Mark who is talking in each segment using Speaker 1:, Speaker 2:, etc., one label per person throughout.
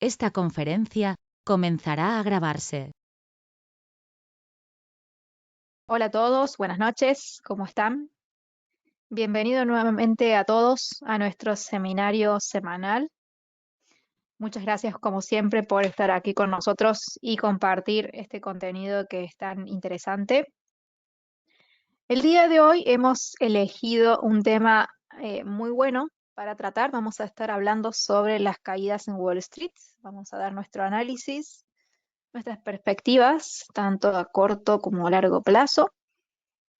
Speaker 1: Esta conferencia comenzará a grabarse.
Speaker 2: Hola a todos, buenas noches, ¿cómo están? Bienvenido nuevamente a todos a nuestro seminario semanal. Muchas gracias como siempre por estar aquí con nosotros y compartir este contenido que es tan interesante. El día de hoy hemos elegido un tema muy bueno para tratar. Vamos a estar hablando sobre las caídas en Wall Street. Vamos a dar nuestro análisis, nuestras perspectivas, tanto a corto como a largo plazo.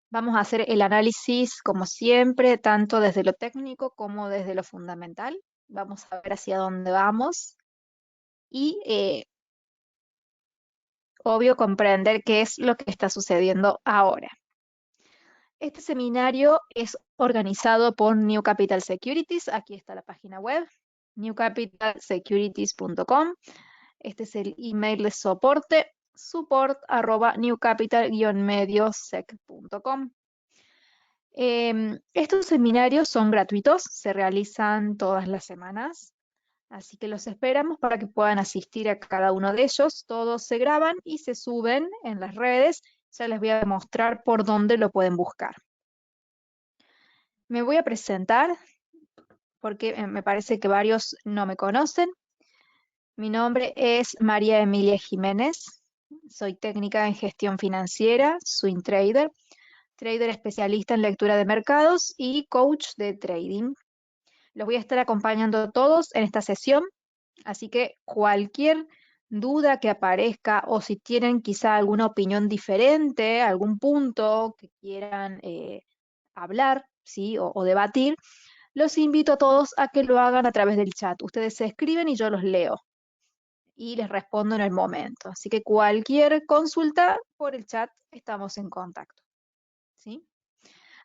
Speaker 2: Vamos a hacer el análisis, como siempre, tanto desde lo técnico como desde lo fundamental. Vamos a ver hacia dónde vamos y, obvio, comprender qué es lo que está sucediendo ahora. Este seminario es organizado por New Capital Securities. Aquí está la página web, newcapitalsecurities.com. Este es el email de soporte, support@newcapital-mediosec.com. Estos seminarios son gratuitos, se realizan todas las semanas, así que los esperamos para que puedan asistir a cada uno de ellos. Todos se graban y se suben en las redes. Ya les voy a mostrar por dónde lo pueden buscar. Me voy a presentar porque me parece que varios no me conocen. Mi nombre es María Emilia Jiménez. Soy técnica en gestión financiera, swing trader, trader especialista en lectura de mercados y coach de trading. Los voy a estar acompañando a todos en esta sesión, así que cualquier duda que aparezca o si tienen quizá alguna opinión diferente, algún punto que quieran hablar, ¿sí? o debatir, los invito a todos a que lo hagan a través del chat. Ustedes se escriben y yo los leo y les respondo en el momento. Así que cualquier consulta por el chat estamos en contacto, ¿sí?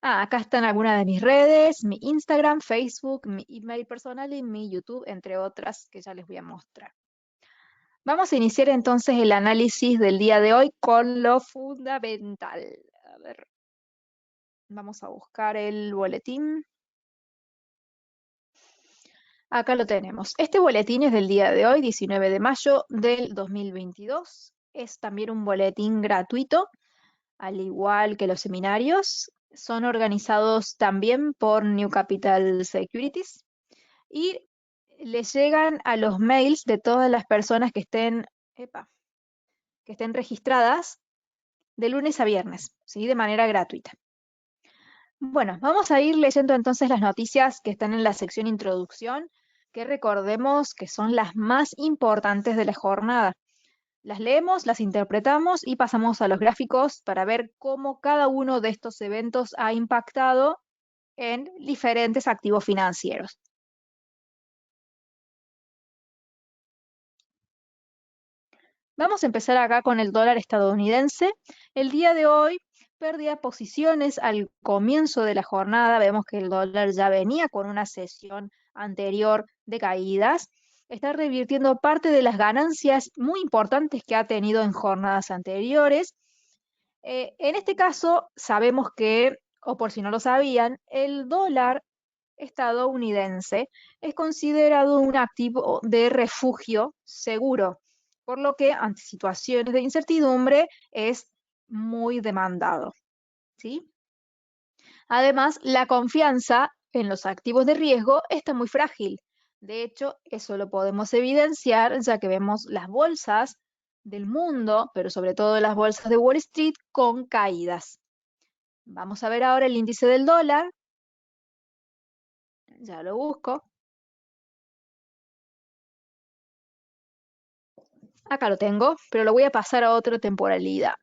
Speaker 2: Acá están algunas de mis redes, mi Instagram, Facebook, mi email personal y mi YouTube, entre otras que ya les voy a mostrar. Vamos a iniciar entonces el análisis del día de hoy con lo fundamental. A ver, vamos a buscar el boletín. Acá lo tenemos. Este boletín es del día de hoy, 19 de mayo del 2022. Es también un boletín gratuito, al igual que los seminarios. Son organizados también por New Capital Securities y les llegan a los mails de todas las personas que estén registradas de lunes a viernes, ¿sí? De manera gratuita. Bueno, vamos a ir leyendo entonces las noticias que están en la sección introducción, que recordemos que son las más importantes de la jornada. Las leemos, las interpretamos y pasamos a los gráficos para ver cómo cada uno de estos eventos ha impactado en diferentes activos financieros. Vamos a empezar acá con el dólar estadounidense. El día de hoy perdía posiciones al comienzo de la jornada. Vemos que el dólar ya venía con una sesión anterior de caídas. Está revirtiendo parte de las ganancias muy importantes que ha tenido en jornadas anteriores. En este caso, sabemos que, o por si no lo sabían, el dólar estadounidense es considerado un activo de refugio seguro, por lo que ante situaciones de incertidumbre es muy demandado, ¿sí? Además, la confianza en los activos de riesgo está muy frágil. De hecho, eso lo podemos evidenciar ya que vemos las bolsas del mundo, pero sobre todo las bolsas de Wall Street, con caídas. Vamos a ver ahora el índice del dólar. Ya lo busco. Acá lo tengo, pero lo voy a pasar a otra temporalidad.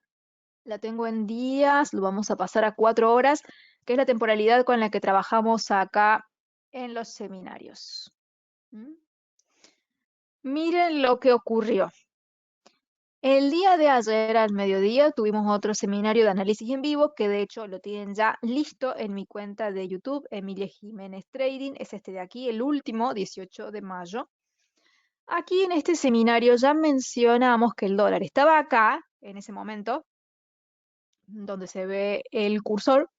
Speaker 2: La tengo en días, lo vamos a pasar a 4 horas, que es la temporalidad con la que trabajamos acá en los seminarios. ¿Mm? Miren lo que ocurrió. El día de ayer al mediodía tuvimos otro seminario de análisis en vivo, que de hecho lo tienen ya listo en mi cuenta de YouTube, Emilia Jiménez Trading, es este de aquí, el último, 18 de mayo. Aquí en este seminario ya mencionamos que el dólar estaba acá, en ese momento, donde se ve el cursor,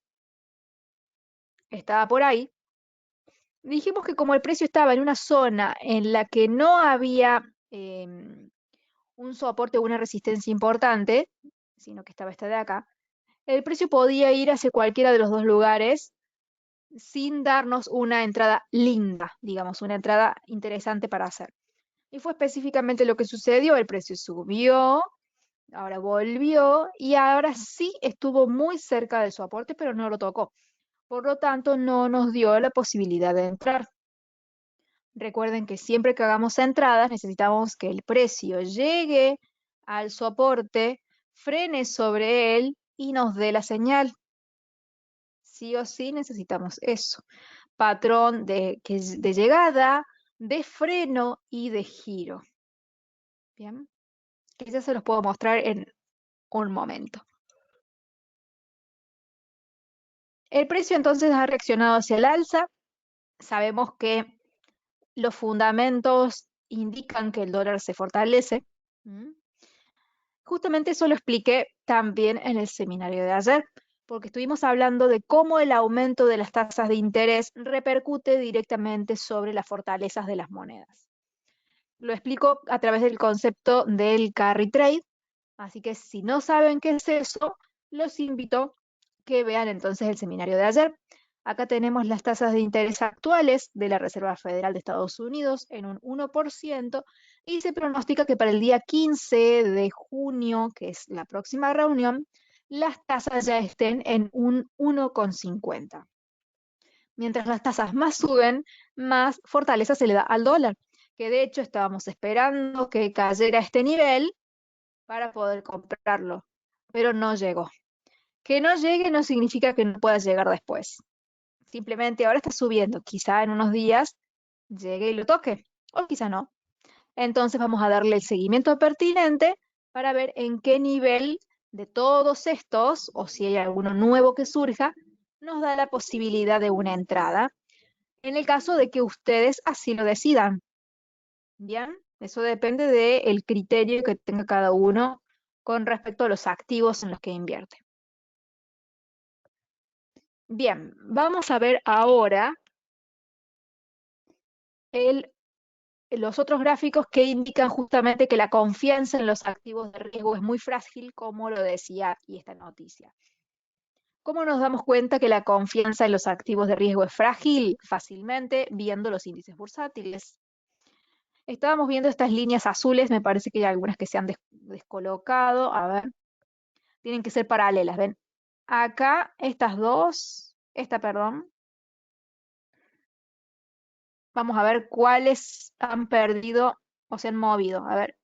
Speaker 2: estaba por ahí. Dijimos que como el precio estaba en una zona en la que no había un soporte o una resistencia importante, sino que estaba esta de acá, el precio podía ir hacia cualquiera de los dos lugares sin darnos una entrada linda, digamos, una entrada interesante para hacer. Y fue específicamente lo que sucedió, el precio subió, ahora volvió y ahora sí estuvo muy cerca del soporte, pero no lo tocó. Por lo tanto, no nos dio la posibilidad de entrar. Recuerden que siempre que hagamos entradas necesitamos que el precio llegue al soporte, frene sobre él y nos dé la señal. Sí o sí necesitamos eso. Patrón de llegada, de freno y de giro. Bien, que ya se los puedo mostrar en un momento. El precio entonces ha reaccionado hacia el alza. Sabemos que los fundamentos indican que el dólar se fortalece. ¿Mm? Justamente eso lo expliqué también en el seminario de ayer, porque estuvimos hablando de cómo el aumento de las tasas de interés repercute directamente sobre las fortalezas de las monedas. Lo explico a través del concepto del carry trade, así que si no saben qué es eso, los invito que vean entonces el seminario de ayer. Acá tenemos las tasas de interés actuales de la Reserva Federal de Estados Unidos en un 1% y se pronostica que para el día 15 de junio, que es la próxima reunión, las tasas ya estén en un 1,50. Mientras las tasas más suben, más fortaleza se le da al dólar, que de hecho estábamos esperando que cayera a este nivel para poder comprarlo, pero no llegó. Que no llegue no significa que no pueda llegar después. Simplemente ahora está subiendo, quizá en unos días llegue y lo toque, o quizá no. Entonces vamos a darle el seguimiento pertinente para ver en qué nivel de todos estos, o si hay alguno nuevo que surja, nos da la posibilidad de una entrada, en el caso de que ustedes así lo decidan. Bien, eso depende del criterio que tenga cada uno con respecto a los activos en los que invierte. Bien, vamos a ver ahora los otros gráficos que indican justamente que la confianza en los activos de riesgo es muy frágil, como lo decía aquí esta noticia. ¿Cómo nos damos cuenta que la confianza en los activos de riesgo es frágil? Fácilmente viendo los índices bursátiles. Estábamos viendo estas líneas azules, me parece que hay algunas que se han descolocado. A ver, tienen que ser paralelas, ¿ven? Acá, estas dos, esta, perdón. Vamos a ver cuáles han perdido o se han movido. A ver,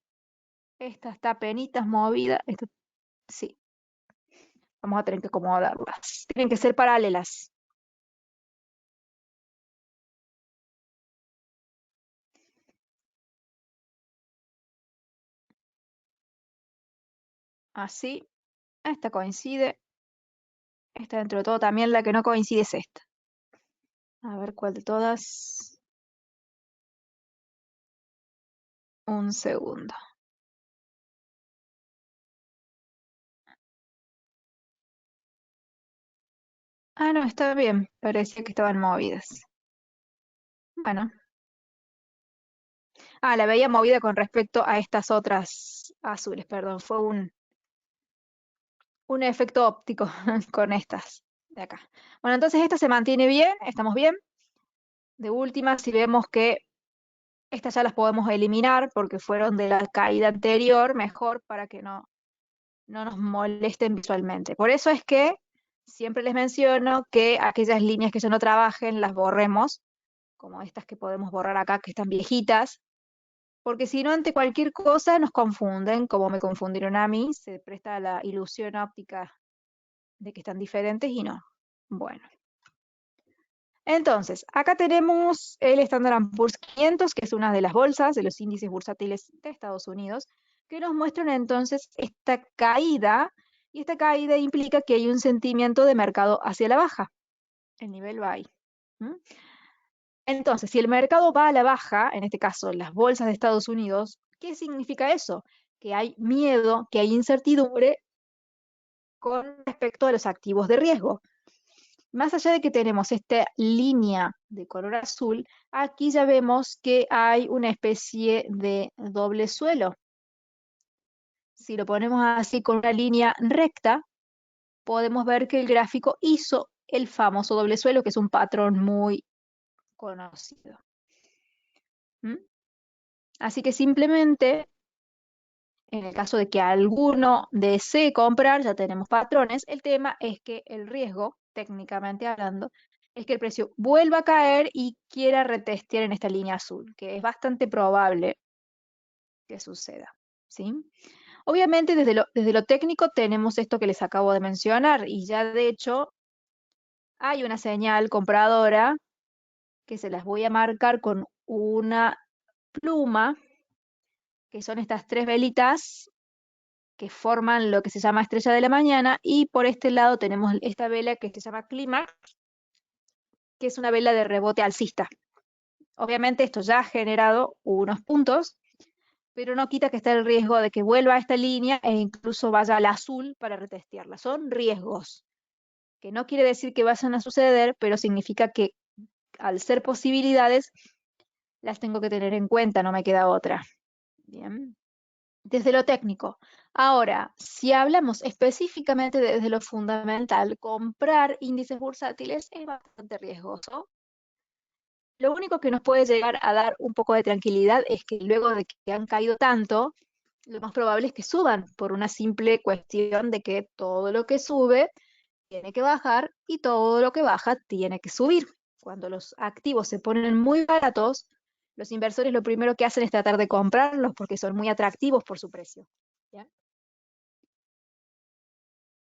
Speaker 2: esta está penitas movida. Esta, sí, vamos a tener que acomodarlas. Tienen que ser paralelas. Así. Esta coincide. Esta dentro de todo también la que no coincide es esta. A ver cuál de todas. Un segundo. Ah, no, está bien. Parecía que estaban movidas. Bueno. Ah, la veía movida con respecto a estas otras azules, perdón. Fue un efecto óptico con estas de acá. Bueno, entonces esta se mantiene bien, estamos bien. De última, si vemos que estas ya las podemos eliminar porque fueron de la caída anterior, mejor para que no nos molesten visualmente. Por eso es que siempre les menciono que aquellas líneas que ya no trabajen las borremos, como estas que podemos borrar acá, que están viejitas, porque si no, ante cualquier cosa nos confunden, como me confundieron a mí, se presta la ilusión óptica de que están diferentes y no. Bueno. Entonces, acá tenemos el Standard Poor's 500, que es una de las bolsas de los índices bursátiles de Estados Unidos, que nos muestran entonces esta caída, y esta caída implica que hay un sentimiento de mercado hacia la baja. El nivel va ahí. ¿Mm? Entonces, si el mercado va a la baja, en este caso las bolsas de Estados Unidos, ¿qué significa eso? Que hay miedo, que hay incertidumbre con respecto a los activos de riesgo. Más allá de que tenemos esta línea de color azul, aquí ya vemos que hay una especie de doble suelo. Si lo ponemos así con una línea recta, podemos ver que el gráfico hizo el famoso doble suelo, que es un patrón muy conocido. ¿Mm? Así que simplemente, en el caso de que alguno desee comprar, ya tenemos patrones. El tema es que el riesgo, técnicamente hablando, es que el precio vuelva a caer y quiera retestear en esta línea azul, que es bastante probable que suceda. ¿Sí? Obviamente, desde lo técnico tenemos esto que les acabo de mencionar, y ya de hecho hay una señal compradora que se las voy a marcar con una pluma, que son estas tres velitas que forman lo que se llama estrella de la mañana, y por este lado tenemos esta vela que se llama clímax, que es una vela de rebote alcista. Obviamente esto ya ha generado unos puntos, pero no quita que está el riesgo de que vuelva a esta línea e incluso vaya al azul para retestearla. Son riesgos, que no quiere decir que vayan a suceder, pero significa que al ser posibilidades, las tengo que tener en cuenta, no me queda otra. Bien. Desde lo técnico. Ahora, si hablamos específicamente desde lo fundamental, comprar índices bursátiles es bastante riesgoso. Lo único que nos puede llegar a dar un poco de tranquilidad es que luego de que han caído tanto, lo más probable es que suban por una simple cuestión de que todo lo que sube tiene que bajar y todo lo que baja tiene que subir. Cuando los activos se ponen muy baratos, los inversores lo primero que hacen es tratar de comprarlos porque son muy atractivos por su precio. ¿Ya?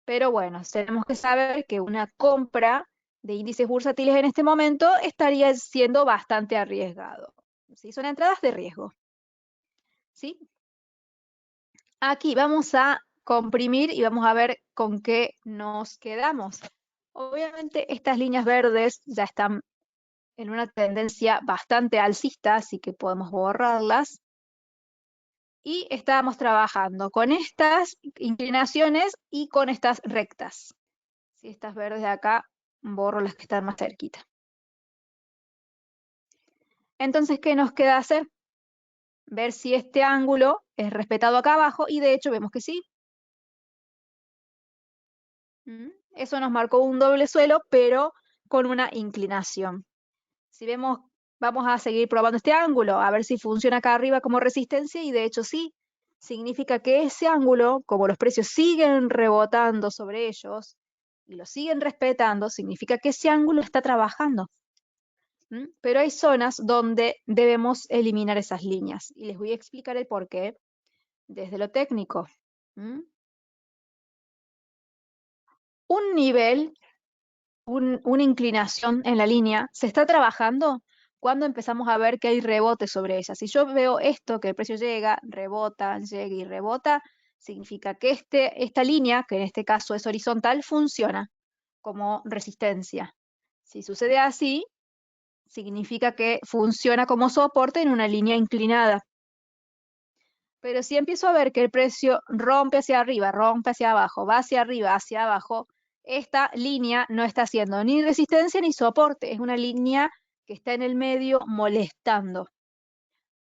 Speaker 2: Pero bueno, tenemos que saber que una compra de índices bursátiles en este momento estaría siendo bastante arriesgado. ¿Sí? Son entradas de riesgo. ¿Sí? Aquí vamos a comprimir y vamos a ver con qué nos quedamos. Obviamente estas líneas verdes ya están en una tendencia bastante alcista, así que podemos borrarlas. Y estábamos trabajando con estas inclinaciones y con estas rectas. Si estas verdes de acá, borro las que están más cerquita. Entonces, ¿qué nos queda hacer? Ver si este ángulo es respetado acá abajo, y de hecho vemos que sí. Eso nos marcó un doble suelo, pero con una inclinación. Si vemos, vamos a seguir probando este ángulo, a ver si funciona acá arriba como resistencia, y de hecho sí. Significa que ese ángulo, como los precios siguen rebotando sobre ellos y lo siguen respetando, significa que ese ángulo está trabajando. Pero hay zonas donde debemos eliminar esas líneas, y les voy a explicar el por qué desde lo técnico. Un nivel, una inclinación en la línea, se está trabajando cuando empezamos a ver que hay rebote sobre ella. Si yo veo esto, que el precio llega, rebota, llega y rebota, significa que esta línea, que en este caso es horizontal, funciona como resistencia. Si sucede así, significa que funciona como soporte en una línea inclinada. Pero si empiezo a ver que el precio rompe hacia arriba, rompe hacia abajo, va hacia arriba, hacia abajo, esta línea no está haciendo ni resistencia ni soporte, es una línea que está en el medio molestando.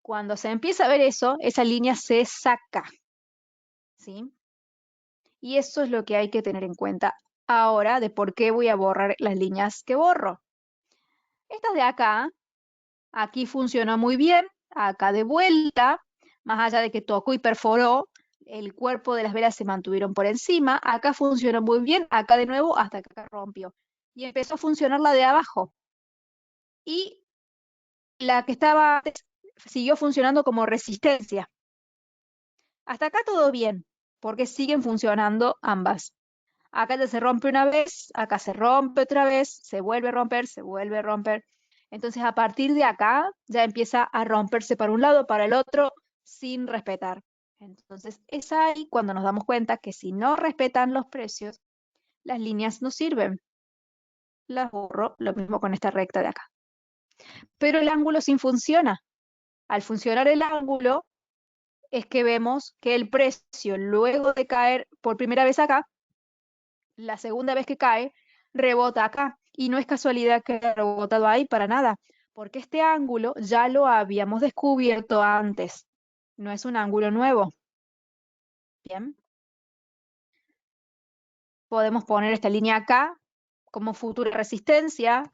Speaker 2: Cuando se empieza a ver eso, esa línea se saca. ¿Sí? Y eso es lo que hay que tener en cuenta ahora de por qué voy a borrar las líneas que borro. Estas de acá, aquí funcionó muy bien, acá de vuelta, más allá de que tocó y perforó, el cuerpo de las velas se mantuvieron por encima, acá funcionó muy bien, acá de nuevo hasta que acá rompió. Y empezó a funcionar la de abajo. Y la que estaba antes siguió funcionando como resistencia. Hasta acá todo bien, porque siguen funcionando ambas. Acá ya se rompe una vez, acá se rompe otra vez, se vuelve a romper, se vuelve a romper. Entonces a partir de acá ya empieza a romperse para un lado, para el otro, sin respetar. Entonces es ahí cuando nos damos cuenta que si no respetan los precios, las líneas no sirven. Las borro, lo mismo con esta recta de acá. Pero el ángulo sí funciona. Al funcionar el ángulo es que vemos que el precio, luego de caer por primera vez acá, la segunda vez que cae, rebota acá. Y no es casualidad que haya rebotado ahí para nada, porque este ángulo ya lo habíamos descubierto antes. No es un ángulo nuevo. Bien. Podemos poner esta línea acá como futura resistencia.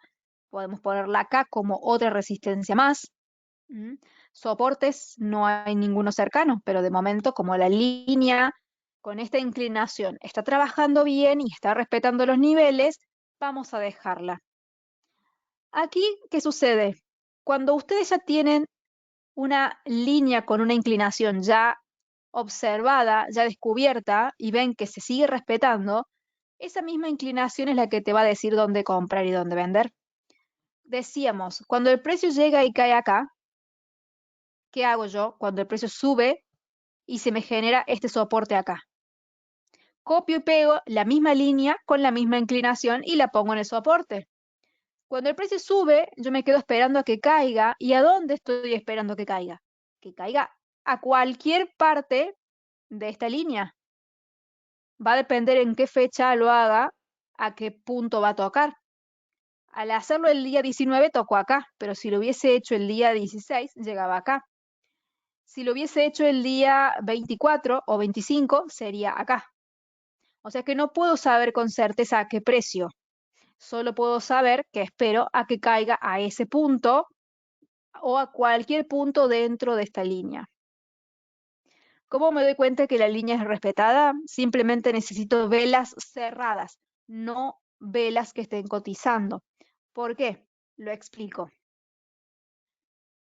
Speaker 2: Podemos ponerla acá como otra resistencia más. ¿Mm? Soportes no hay ninguno cercano, pero de momento como la línea con esta inclinación está trabajando bien y está respetando los niveles, vamos a dejarla. Aquí, ¿qué sucede? Cuando ustedes ya tienen una línea con una inclinación ya observada, ya descubierta, y ven que se sigue respetando, esa misma inclinación es la que te va a decir dónde comprar y dónde vender. Decíamos, cuando el precio llega y cae acá, ¿qué hago yo? Cuando el precio sube y se me genera este soporte acá. Copio y pego la misma línea con la misma inclinación y la pongo en el soporte. Cuando el precio sube, yo me quedo esperando a que caiga. ¿Y a dónde estoy esperando que caiga? Que caiga a cualquier parte de esta línea. Va a depender en qué fecha lo haga, a qué punto va a tocar. Al hacerlo el día 19 tocó acá, pero si lo hubiese hecho el día 16, llegaba acá. Si lo hubiese hecho el día 24 o 25, sería acá. O sea que no puedo saber con certeza a qué precio. Solo puedo saber que espero a que caiga a ese punto o a cualquier punto dentro de esta línea. ¿Cómo me doy cuenta que la línea es respetada? Simplemente necesito velas cerradas, no velas que estén cotizando. ¿Por qué? Lo explico.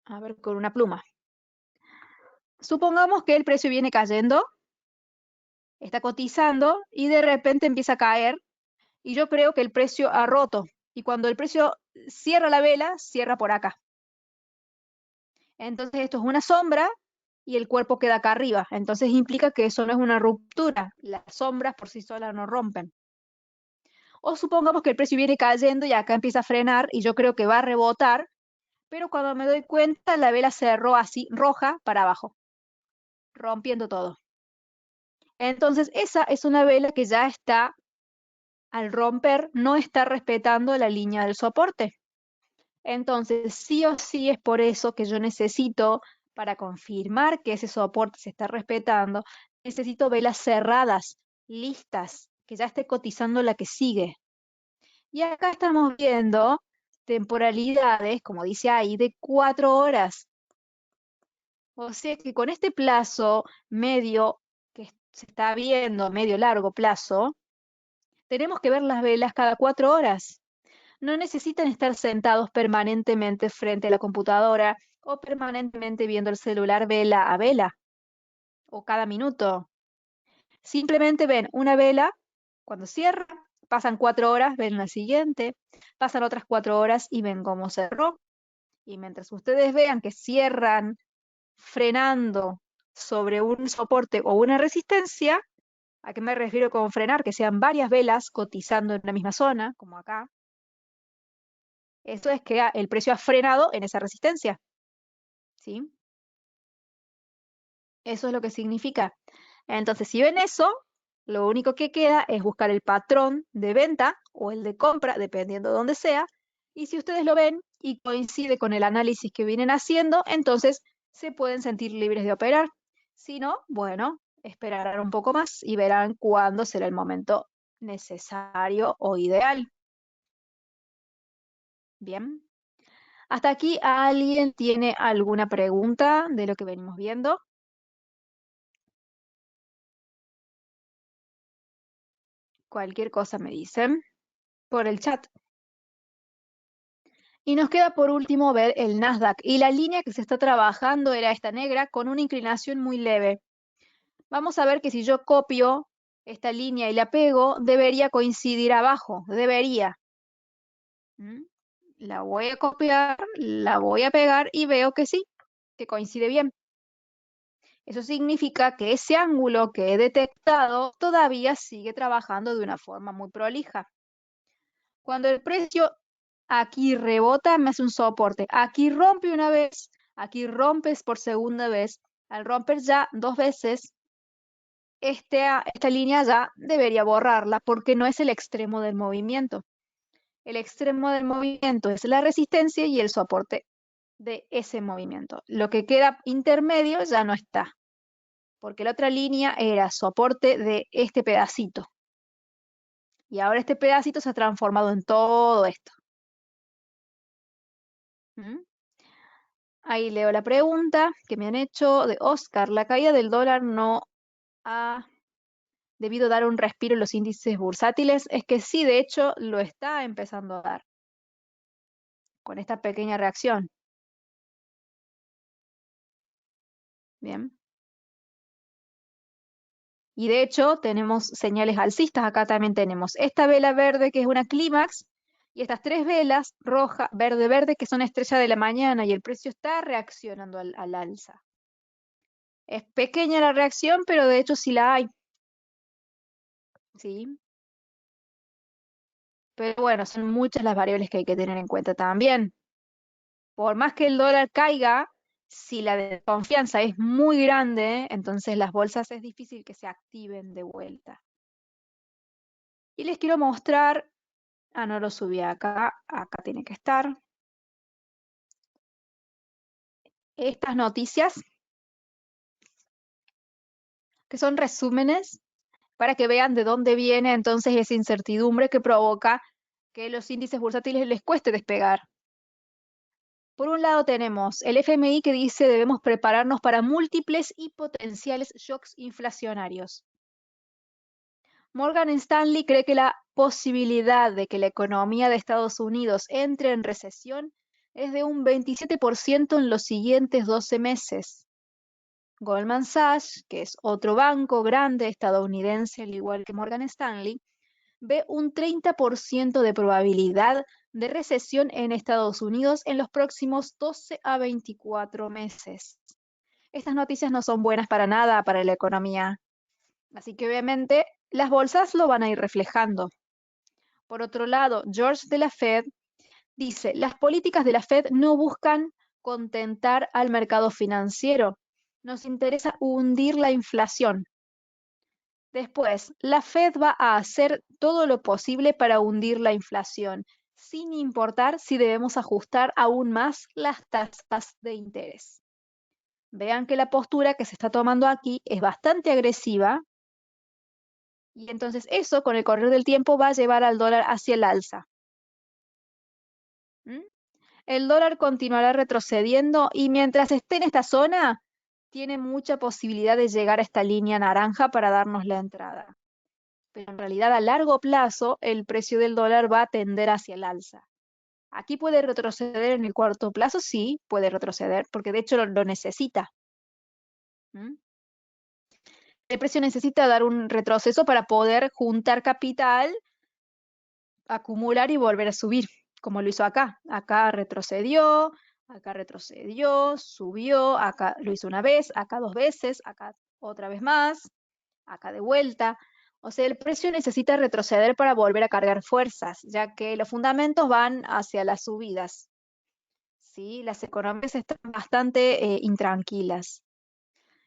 Speaker 2: A ver, con una pluma. Supongamos que el precio viene cayendo, está cotizando y de repente empieza a caer y yo creo que el precio ha roto. Y cuando el precio cierra la vela, cierra por acá. Entonces esto es una sombra y el cuerpo queda acá arriba. Entonces implica que eso no es una ruptura. Las sombras por sí solas no rompen. O supongamos que el precio viene cayendo y acá empieza a frenar y yo creo que va a rebotar, pero cuando me doy cuenta la vela cerró así roja para abajo, rompiendo todo. Entonces esa es una vela que ya está, al romper, no está respetando la línea del soporte. Entonces sí o sí es por eso que yo necesito, para confirmar que ese soporte se está respetando, necesito velas cerradas, listas, que ya esté cotizando la que sigue. Y acá estamos viendo temporalidades, como dice ahí, de 4 horas. O sea que con este plazo medio que se está viendo, medio largo plazo, tenemos que ver las velas cada 4 horas. No necesitan estar sentados permanentemente frente a la computadora o permanentemente viendo el celular vela a vela o cada minuto. Simplemente ven una vela cuando cierra, pasan 4 horas, ven la siguiente, pasan otras 4 horas y ven cómo cerró. Y mientras ustedes vean que cierran frenando sobre un soporte o una resistencia, ¿a qué me refiero con frenar? Que sean varias velas cotizando en la misma zona, como acá. Eso es que el precio ha frenado en esa resistencia, ¿sí? Eso es lo que significa. Entonces, si ven eso, lo único que queda es buscar el patrón de venta o el de compra, dependiendo de dónde sea. Y si ustedes lo ven y coincide con el análisis que vienen haciendo, entonces se pueden sentir libres de operar. Si no, bueno, esperarán un poco más y verán cuándo será el momento necesario o ideal. Bien. ¿Hasta aquí alguien tiene alguna pregunta de lo que venimos viendo? Cualquier cosa me dicen por el chat. Y nos queda por último ver el Nasdaq. Y la línea que se está trabajando era esta negra con una inclinación muy leve. Vamos a ver que si yo copio esta línea y la pego, debería coincidir abajo. Debería. ¿Mm? La voy a copiar, la voy a pegar y veo que sí, que coincide bien. Eso significa que ese ángulo que he detectado todavía sigue trabajando de una forma muy prolija. Cuando el precio aquí rebota, me hace un soporte. Aquí rompe una vez, aquí rompes por segunda vez. Al romper ya 2 veces, esta línea ya debería borrarla porque no es el extremo del movimiento. El extremo del movimiento es la resistencia y el soporte de ese movimiento. Lo que queda intermedio ya no está, porque la otra línea era soporte de este pedacito. Y ahora este pedacito se ha transformado en todo esto. ¿Mm? Ahí leo la pregunta que me han hecho de Oscar. La caída del dólar no ha debido dar un respiro en los índices bursátiles. Es que sí, de hecho, lo está empezando a dar con esta pequeña reacción. Bien. Y de hecho, tenemos señales alcistas. Acá también tenemos esta vela verde que es una clímax y estas tres velas, roja, verde, verde, que son estrella de la mañana y el precio está reaccionando al alza. Es pequeña la reacción, pero de hecho sí la hay. ¿Sí? Pero bueno, son muchas las variables que hay que tener en cuenta también. Por más que el dólar caiga, si la desconfianza es muy grande, entonces las bolsas es difícil que se activen de vuelta. Y les quiero mostrar, no lo subí acá, acá tiene que estar. Estas noticias, que son resúmenes, para que vean de dónde viene entonces esa incertidumbre que provoca que los índices bursátiles les cueste despegar. Por un lado tenemos el FMI que dice debemos prepararnos para múltiples y potenciales shocks inflacionarios. Morgan Stanley cree que la posibilidad de que la economía de Estados Unidos entre en recesión es de un 27% en los siguientes 12 meses. Goldman Sachs, que es otro banco grande estadounidense al igual que Morgan Stanley, ve un 30% de probabilidad de recesión en Estados Unidos en los próximos 12 a 24 meses. Estas noticias no son buenas para nada para la economía, así que obviamente las bolsas lo van a ir reflejando. Por otro lado, George de la Fed dice, las políticas de la Fed no buscan contentar al mercado financiero, nos interesa hundir la inflación. Después, la Fed va a hacer todo lo posible para hundir la inflación, sin importar si debemos ajustar aún más las tasas de interés. Vean que la postura que se está tomando aquí es bastante agresiva y entonces eso con el correr del tiempo va a llevar al dólar hacia el alza. ¿Mm? El dólar continuará retrocediendo y mientras esté en esta zona, tiene mucha posibilidad de llegar a esta línea naranja para darnos la entrada. Pero en realidad a largo plazo el precio del dólar va a tender hacia el alza. Aquí puede retroceder en el corto plazo, sí, puede retroceder, porque de hecho lo necesita. ¿Mm? El precio necesita dar un retroceso para poder juntar capital, acumular y volver a subir, como lo hizo acá. Acá retrocedió, subió, acá lo hizo una vez, acá dos veces, acá otra vez más, acá de vuelta. O sea, el precio necesita retroceder para volver a cargar fuerzas, ya que los fundamentos van hacia las subidas. ¿Sí? Las economías están bastante intranquilas.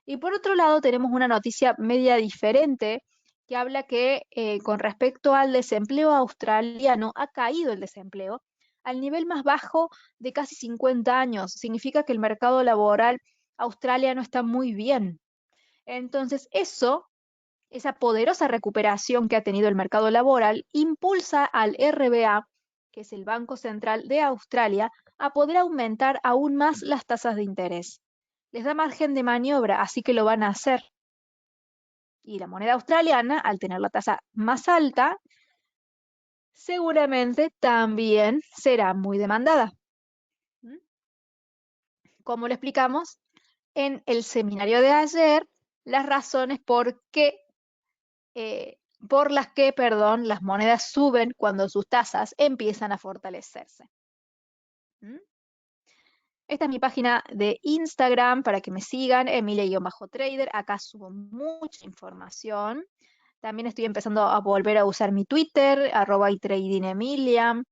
Speaker 2: Y por otro lado, tenemos una noticia media diferente que habla que con respecto al desempleo australiano, ha caído el desempleo al nivel más bajo de casi 50 años. Significa que el mercado laboral australiano está muy bien. Entonces, esa poderosa recuperación que ha tenido el mercado laboral impulsa al RBA, que es el Banco Central de Australia, a poder aumentar aún más las tasas de interés. Les da margen de maniobra, así que lo van a hacer. Y la moneda australiana, al tener la tasa más alta, seguramente también será muy demandada. ¿Mm? Como lo explicamos en el seminario de ayer, las razones por las que, las monedas suben cuando sus tasas empiezan a fortalecerse. ¿Mm? Esta es mi página de Instagram para que me sigan, Emilia-Trader. Acá subo mucha información. También estoy empezando a volver a usar mi Twitter, @tradingemilia.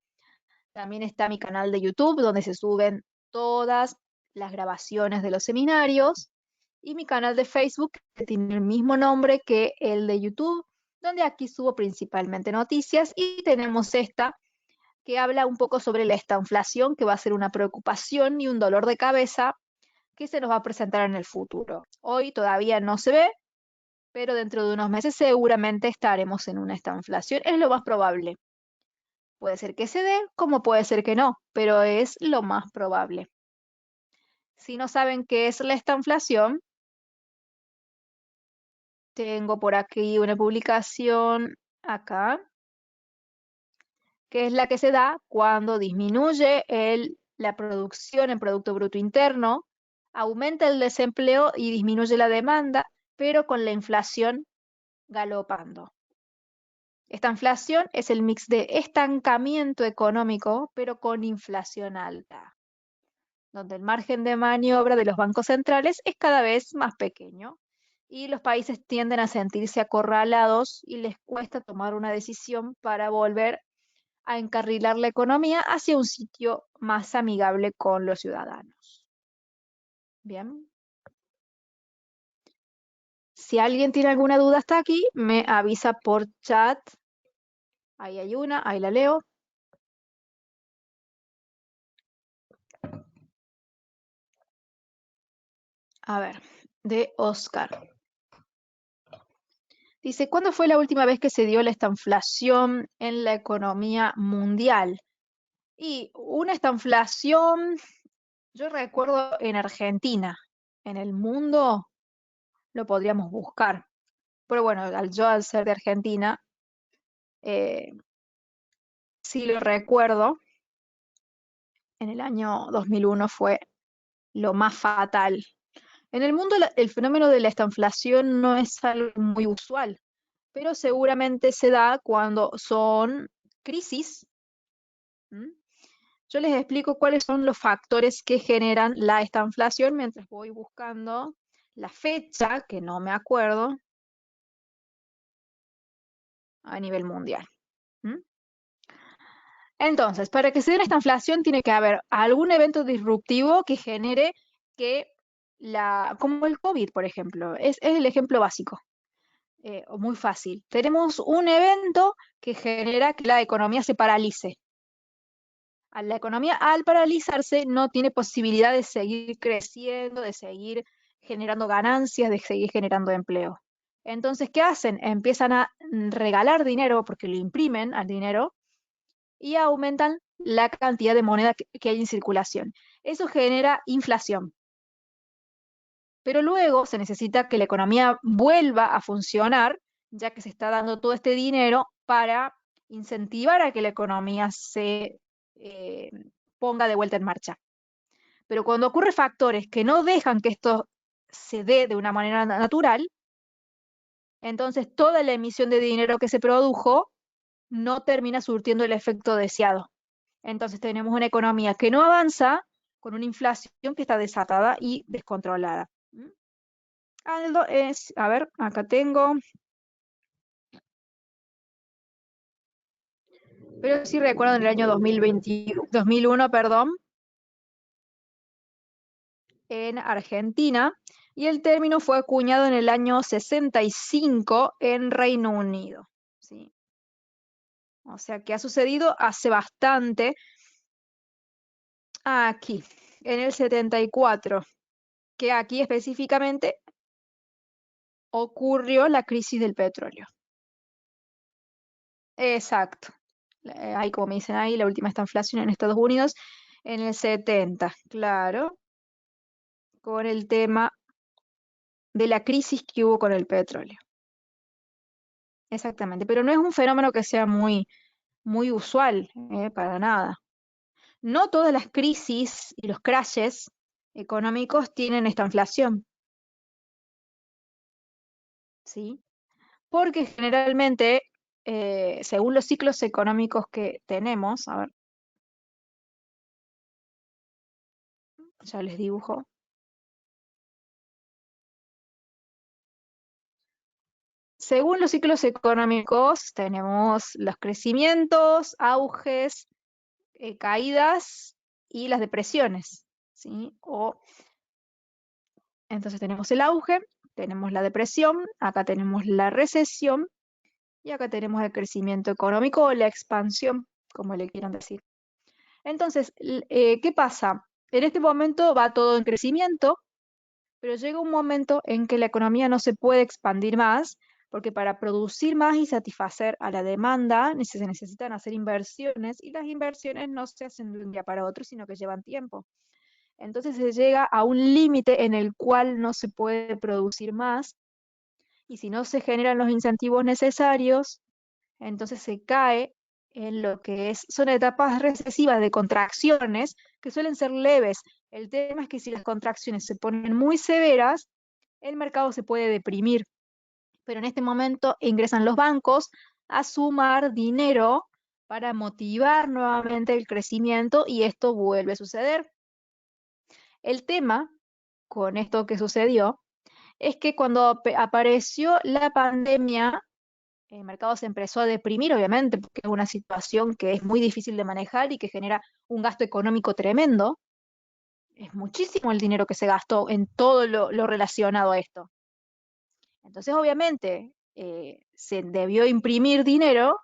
Speaker 2: También está mi canal de YouTube, donde se suben todas las grabaciones de los seminarios. Y mi canal de Facebook, que tiene el mismo nombre que el de YouTube, donde aquí subo principalmente noticias. Y tenemos esta que habla un poco sobre la estanflación, que va a ser una preocupación y un dolor de cabeza que se nos va a presentar en el futuro. Hoy todavía no se ve, pero dentro de unos meses seguramente estaremos en una estanflación. Es lo más probable. Puede ser que se dé, como puede ser que no, pero es lo más probable. Si no saben qué es la estanflación, tengo por aquí una publicación acá, que es la que se da cuando disminuye la producción en Producto Bruto Interno, aumenta el desempleo y disminuye la demanda, pero con la inflación galopando. Esta inflación es el mix de estancamiento económico, pero con inflación alta, donde el margen de maniobra de los bancos centrales es cada vez más pequeño y los países tienden a sentirse acorralados y les cuesta tomar una decisión para volver a encarrilar la economía hacia un sitio más amigable con los ciudadanos. Bien. Si alguien tiene alguna duda hasta aquí, me avisa por chat. Ahí hay una, ahí la leo. A ver, de Oscar. Dice, ¿cuándo fue la última vez que se dio la estanflación en la economía mundial? Y una estanflación, yo recuerdo en Argentina. En el mundo lo podríamos buscar. Pero bueno, al ser de Argentina, eh, sí lo recuerdo. En el año 2001 fue lo más fatal. En el mundo el fenómeno de la estanflación no es algo muy usual, pero seguramente se da cuando son crisis. ¿Mm? Yo les explico cuáles son los factores que generan la estanflación mientras voy buscando la fecha, que no me acuerdo, a nivel mundial. ¿Mm? Entonces, para que se dé esta inflación tiene que haber algún evento disruptivo que genere que como el COVID, por ejemplo, es el ejemplo básico, o muy fácil. Tenemos un evento que genera que la economía se paralice. La economía al paralizarse no tiene posibilidad de seguir creciendo, de seguir generando ganancias, de seguir generando empleo. Entonces, ¿qué hacen? Empiezan a regalar dinero porque lo imprimen al dinero y aumentan la cantidad de moneda que hay en circulación. Eso genera inflación. Pero luego se necesita que la economía vuelva a funcionar, ya que se está dando todo este dinero para incentivar a que la economía se eh, ponga de vuelta en marcha. Pero cuando ocurren factores que no dejan que esto se dé de una manera natural, entonces toda la emisión de dinero que se produjo no termina surtiendo el efecto deseado. Entonces tenemos una economía que no avanza con una inflación que está desatada y descontrolada. Aldo a ver, acá tengo. Pero sí recuerdo en el año 2001, perdón, en Argentina, y el término fue acuñado en el año 65 en Reino Unido. ¿Sí? O sea que ha sucedido hace bastante. Aquí, en el 74, que aquí específicamente ocurrió la crisis del petróleo. Exacto. Ahí, como me dicen ahí, la última estanflación en Estados Unidos en el 70, claro, con el tema de la crisis que hubo con el petróleo. Exactamente, pero no es un fenómeno que sea muy, muy usual, para nada. No todas las crisis y los crashes económicos tienen esta inflación, ¿sí? Porque generalmente, según los ciclos económicos que tenemos, a ver, ya les dibujo. Según los ciclos económicos, tenemos los crecimientos, auges, caídas y las depresiones, ¿sí? Entonces tenemos el auge, tenemos la depresión, acá tenemos la recesión y acá tenemos el crecimiento económico o la expansión. como le quieran decir. Entonces, ¿qué pasa? En este momento va todo en crecimiento, pero llega un momento en que la economía no se puede expandir más, porque para producir más y satisfacer a la demanda se necesitan hacer inversiones y las inversiones no se hacen de un día para otro, sino que llevan tiempo. Entonces se llega a un límite en el cual no se puede producir más y si no se generan los incentivos necesarios, entonces se cae en lo que son etapas recesivas de contracciones que suelen ser leves. El tema es que si las contracciones se ponen muy severas, el mercado se puede deprimir. Pero en este momento ingresan los bancos a sumar dinero para motivar nuevamente el crecimiento y esto vuelve a suceder. El tema con esto que sucedió es que cuando apareció la pandemia, el mercado se empezó a deprimir, obviamente, porque es una situación que es muy difícil de manejar y que genera un gasto económico tremendo. Es muchísimo el dinero que se gastó en todo lo relacionado a esto. Entonces, obviamente, se debió imprimir dinero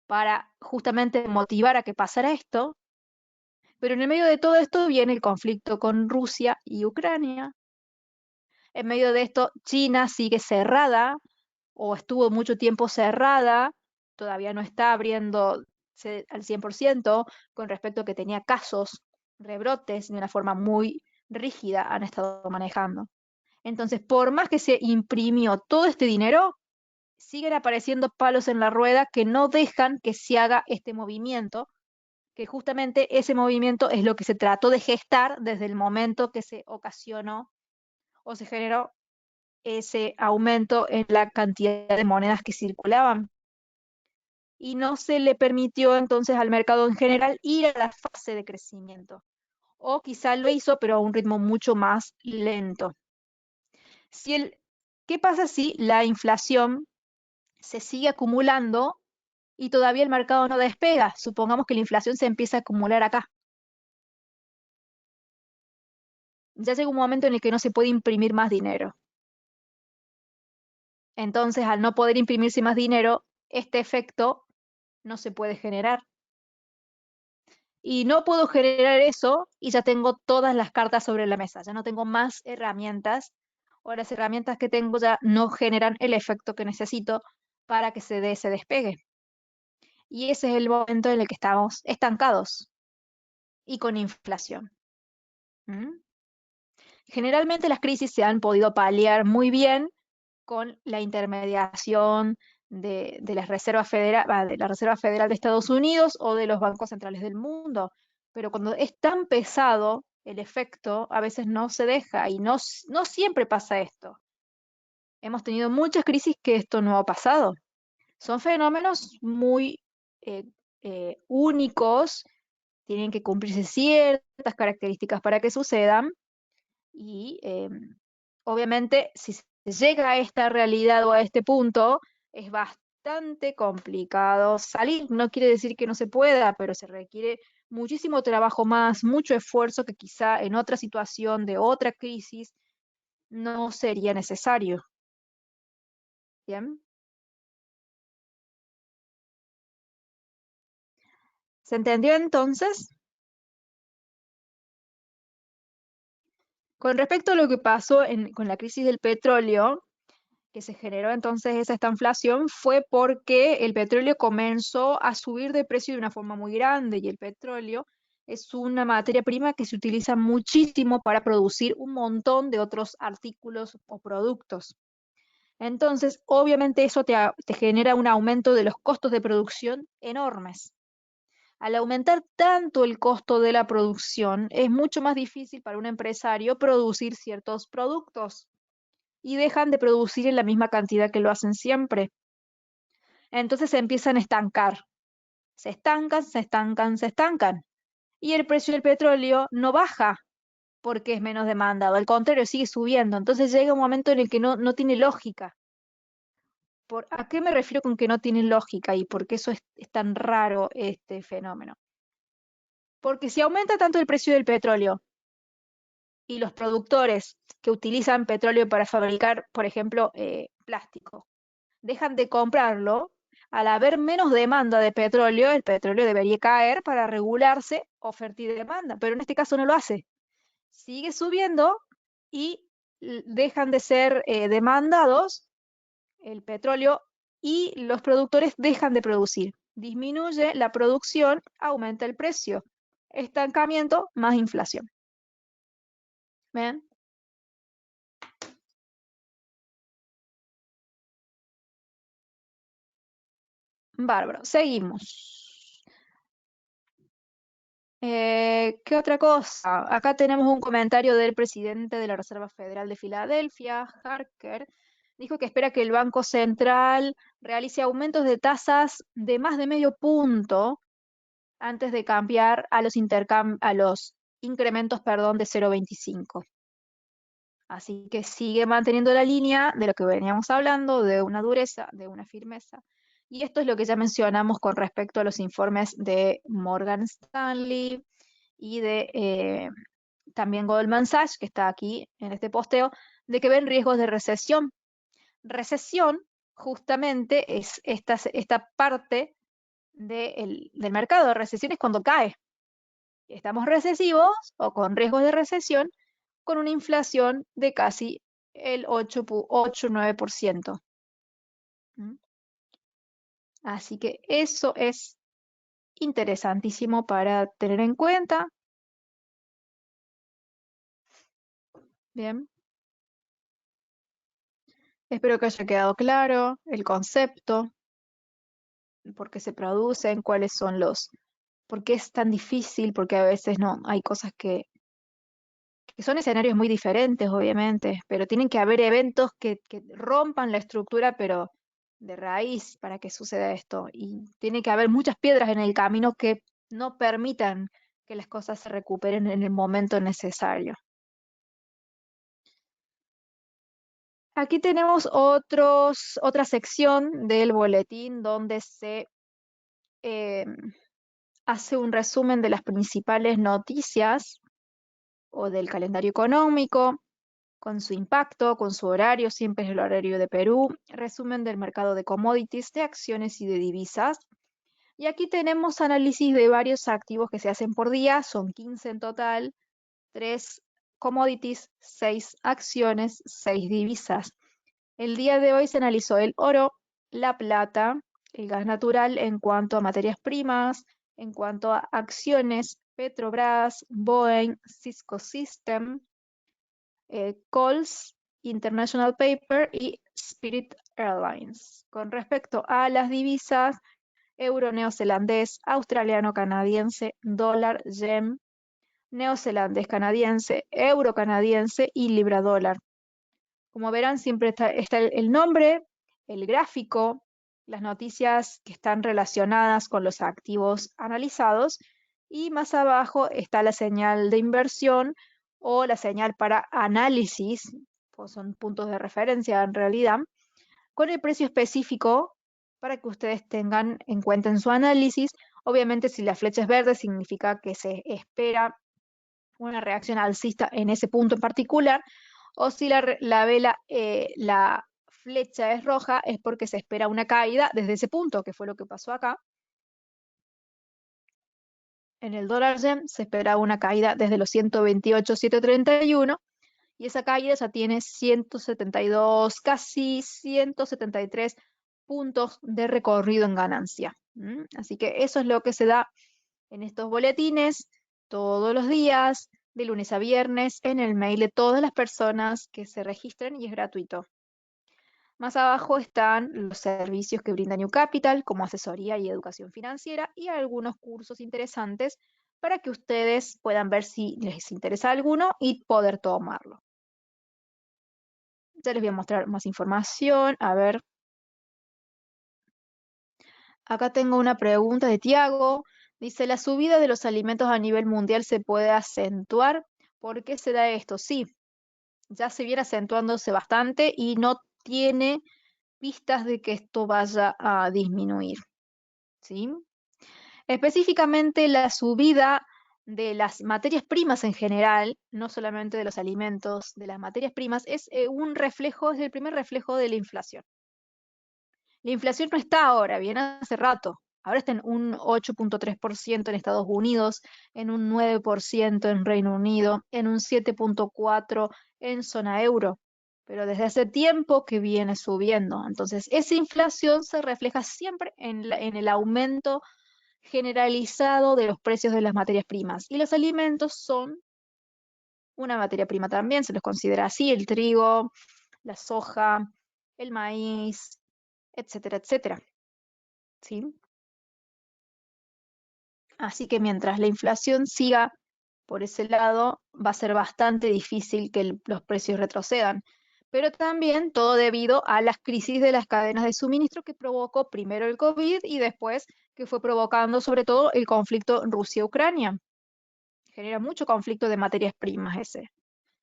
Speaker 2: para justamente motivar a que pasara esto, pero en el medio de todo esto viene el conflicto con Rusia y Ucrania. En medio de esto, China sigue cerrada o estuvo mucho tiempo cerrada, todavía no está abriéndose al 100% con respecto a que tenía casos, rebrotes de una forma muy rígida han estado manejando. Entonces, por más que se imprimió todo este dinero, siguen apareciendo palos en la rueda que no dejan que se haga este movimiento, que justamente ese movimiento es lo que se trató de gestar desde el momento que se ocasionó o se generó ese aumento en la cantidad de monedas que circulaban. Y no se le permitió entonces al mercado en general ir a la fase de crecimiento. O quizá lo hizo, pero a un ritmo mucho más lento. Si el, ¿Qué pasa si la inflación se sigue acumulando y todavía el mercado no despega? Supongamos que la inflación se empieza a acumular acá. Ya llega un momento en el que no se puede imprimir más dinero. Entonces, al no poder imprimirse más dinero, este efecto no se puede generar. Y no puedo generar eso y ya tengo todas las cartas sobre la mesa, ya no tengo más herramientas o las herramientas que tengo ya no generan el efecto que necesito para que se dé ese despegue. Y ese es el momento en el que estamos estancados y con inflación. ¿Mm? Generalmente las crisis se han podido paliar muy bien con la intermediación de la Reserva Federal de Estados Unidos o de los bancos centrales del mundo. Pero cuando es tan pesado el efecto, a veces no se deja y no siempre pasa esto. Hemos tenido muchas crisis que esto no ha pasado. Son fenómenos muy eh, únicos, tienen que cumplirse ciertas características para que sucedan y obviamente, si se llega a esta realidad o a este punto, es bastante complicado salir. No quiere decir que no se pueda, pero se requiere muchísimo trabajo más, mucho esfuerzo que quizá en otra situación de otra crisis no sería necesario. ¿Bien? ¿Se entendió entonces? Con respecto a lo que pasó con la crisis del petróleo, que se generó entonces esta inflación fue porque el petróleo comenzó a subir de precio de una forma muy grande y el petróleo es una materia prima que se utiliza muchísimo para producir un montón de otros artículos o productos. Entonces, obviamente eso te genera un aumento de los costos de producción enormes. Al aumentar tanto el costo de la producción, es mucho más difícil para un empresario producir ciertos productos y dejan de producir en la misma cantidad que lo hacen siempre. Entonces se empiezan a estancar. Se estancan, se estancan, se estancan. Y el precio del petróleo no baja porque es menos demandado, al contrario, sigue subiendo. Entonces llega un momento en el que no tiene lógica. ¿A qué me refiero con que no tiene lógica y por qué eso es tan raro este fenómeno? Porque si aumenta tanto el precio del petróleo y los productores que utilizan petróleo para fabricar, por ejemplo, plástico, dejan de comprarlo, Al haber menos demanda de petróleo, el petróleo debería caer para regularse oferta y demanda, pero en este caso no lo hace. Sigue subiendo y dejan de ser demandados el petróleo y los productores dejan de producir. Disminuye la producción, aumenta el precio. Estancamiento más inflación. ¿Ven? Bárbaro. Seguimos. ¿Qué otra cosa? Acá tenemos un comentario del presidente de la Reserva Federal de Filadelfia, Harker. Dijo que espera que el Banco Central realice aumentos de tasas de más de medio punto antes de cambiar a los, incrementos, perdón, de 0,25. Así que sigue manteniendo la línea de lo que veníamos hablando, de una dureza, de una firmeza. Y esto es lo que ya mencionamos con respecto a los informes de Morgan Stanley y de también Goldman Sachs, que está aquí en este posteo, de que ven riesgos de recesión. Recesión justamente es esta parte del mercado. Recesión es cuando cae. Estamos recesivos o con riesgos de recesión con una inflación de casi el 8-9%. ¿Mm? Así que eso es interesantísimo para tener en cuenta. Bien. Espero que haya quedado claro el concepto, por qué se producen, cuáles son por qué es tan difícil, porque a veces no, hay cosas que son escenarios muy diferentes, obviamente, pero tienen que haber eventos que rompan la estructura, pero de raíz para que suceda esto. Y tiene que haber muchas piedras en el camino que no permitan que las cosas se recuperen en el momento necesario. Aquí tenemos otra sección del boletín donde se eh, hace un resumen de las principales noticias o del calendario económico, con su impacto, con su horario, siempre es el horario de Perú, resumen del mercado de commodities, de acciones y de divisas. Y aquí tenemos análisis de varios activos que se hacen por día, son 15 en total, 3 commodities, 6 acciones, 6 divisas. El día de hoy se analizó el oro, la plata, el gas natural en cuanto a materias primas, en cuanto a acciones, Petrobras, Boeing, Cisco System, Coles, International Paper y Spirit Airlines. Con respecto a las divisas, euro neozelandés, australiano canadiense, dólar, yen, neozelandés canadiense, euro canadiense y libra dólar. Como verán, siempre está el nombre, el gráfico, las noticias que están relacionadas con los activos analizados y más abajo está la señal de inversión o la señal para análisis, pues son puntos de referencia en realidad, con el precio específico para que ustedes tengan en cuenta en su análisis. Obviamente, si la flecha es verde, significa que se espera una reacción alcista en ese punto en particular, o si la vela, la flecha es roja, es porque se espera una caída desde ese punto, que fue lo que pasó acá. En el dólar yen se espera una caída desde los 128,731 y esa caída ya tiene 172, casi 173 puntos de recorrido en ganancia. Así que eso es lo que se da en estos boletines todos los días, de lunes a viernes, en el mail de todas las personas que se registren y es gratuito. Más abajo están los servicios que brinda New Capital, como asesoría y educación financiera, y algunos cursos interesantes para que ustedes puedan ver si les interesa alguno y poder tomarlo. Ya les voy a mostrar más información. A ver. Acá tengo una pregunta de Tiago. Dice, ¿la subida de los alimentos a nivel mundial se puede acentuar? ¿Por qué se da esto? Sí, ya se viene acentuándose bastante y no tiene pistas de que esto vaya a disminuir. ¿Sí? Específicamente la subida de las materias primas en general, no solamente de los alimentos, de las materias primas, es un reflejo, es el primer reflejo de la inflación. La inflación no está ahora, viene hace rato. Ahora está en un 8,3% en Estados Unidos, en un 9% en Reino Unido, en un 7,4% en zona euro. Pero desde hace tiempo que viene subiendo. Entonces, esa inflación se refleja siempre en el aumento generalizado de los precios de las materias primas. Y los alimentos son una materia prima también, se los considera así, el trigo, la soja, el maíz, etcétera, etcétera. ¿Sí? Así que mientras la inflación siga por ese lado, va a ser bastante difícil que los precios retrocedan. Pero también todo debido a las crisis de las cadenas de suministro que provocó primero el COVID y después que fue provocando sobre todo el conflicto Rusia-Ucrania. Genera mucho conflicto de materias primas ese.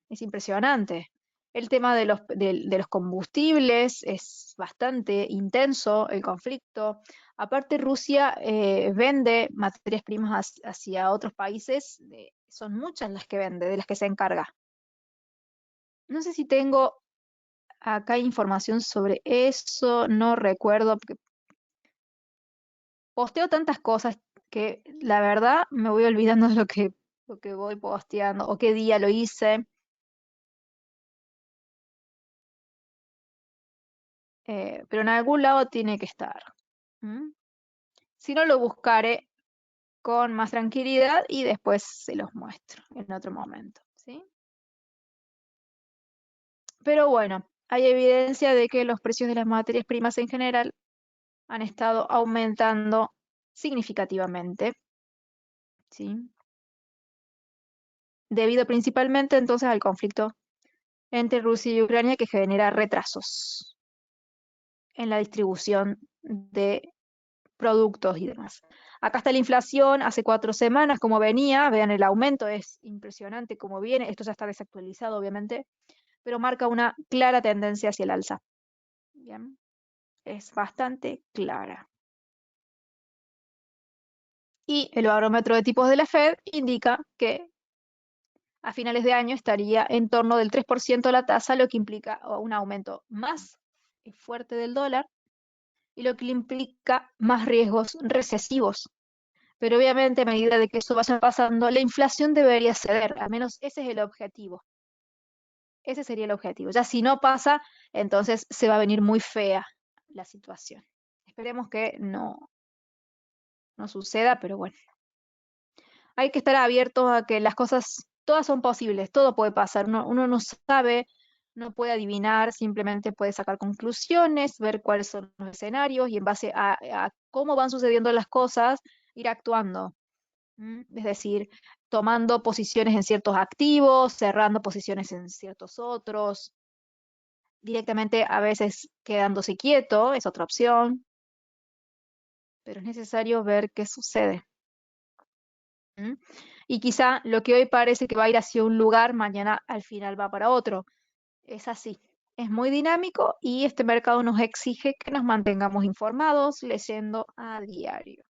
Speaker 2: Es impresionante. El tema de los combustibles es bastante intenso, el conflicto. Aparte, Rusia vende materias primas hacia otros países, son muchas las que vende, de las que se encarga. No sé si tengo acá información sobre eso, no recuerdo, porque posteo tantas cosas que la verdad me voy olvidando de lo que voy posteando o qué día lo hice. Pero en algún lado tiene que estar. ¿M? Si no, lo buscaré con más tranquilidad y después se los muestro en otro momento, ¿sí? Pero bueno, hay evidencia de que los precios de las materias primas en general han estado aumentando significativamente, ¿sí? Debido principalmente entonces al conflicto entre Rusia y Ucrania que genera retrasos en la distribución de productos y demás. Acá está la inflación hace 4 semanas, como venía, vean el aumento, es impresionante como viene, esto ya está desactualizado obviamente, pero marca una clara tendencia hacia el alza. Bien, es bastante clara. Y el barómetro de tipos de la Fed indica que a finales de año estaría en torno del 3% la tasa, lo que implica un aumento más fuerte del dólar y lo que le implica más riesgos recesivos. Pero obviamente a medida de que eso vaya pasando, la inflación debería ceder, al menos ese es el objetivo. Ese sería el objetivo. Ya si no pasa, entonces se va a venir muy fea la situación. Esperemos que no suceda, pero bueno. Hay que estar abiertos a que las cosas, todas son posibles, todo puede pasar. Uno no sabe, no puede adivinar, simplemente puede sacar conclusiones, ver cuáles son los escenarios y en base a cómo van sucediendo las cosas, ir actuando. Es decir, tomando posiciones en ciertos activos, cerrando posiciones en ciertos otros, directamente a veces quedándose quieto, es otra opción, pero es necesario ver qué sucede. ¿Mm? Y quizá lo que hoy parece que va a ir hacia un lugar, mañana al final va para otro. Es así. Es muy dinámico y este mercado nos exige que nos mantengamos informados, leyendo a diario.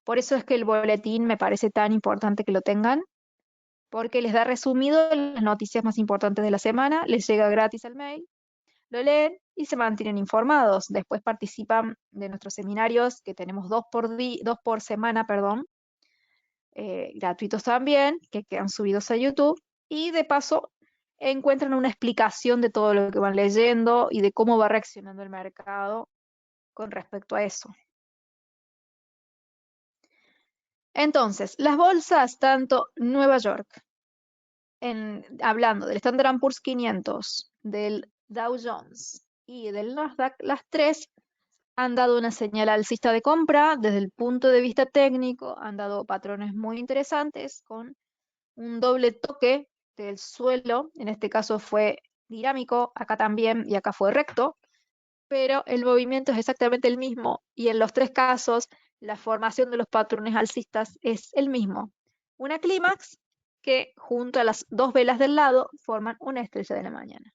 Speaker 2: Por eso es que el boletín me parece tan importante que lo tengan, porque les da resumido las noticias más importantes de la semana, les llega gratis al mail, lo leen y se mantienen informados. Después participan de nuestros seminarios, que tenemos dos por semana, perdón, gratuitos también, que quedan subidos a YouTube. Y de paso encuentran una explicación de todo lo que van leyendo y de cómo va reaccionando el mercado con respecto a eso. Entonces, las bolsas, tanto Nueva York, hablando del Standard Poor's 500, del Dow Jones y del Nasdaq, las tres han dado una señal alcista de compra desde el punto de vista técnico, han dado patrones muy interesantes con un doble toque del suelo, en este caso fue dinámico, acá también y acá fue recto, pero el movimiento es exactamente el mismo y en los tres casos la formación de los patrones alcistas es el mismo. Una clímax que junto a las dos velas del lado forman una estrella de la mañana.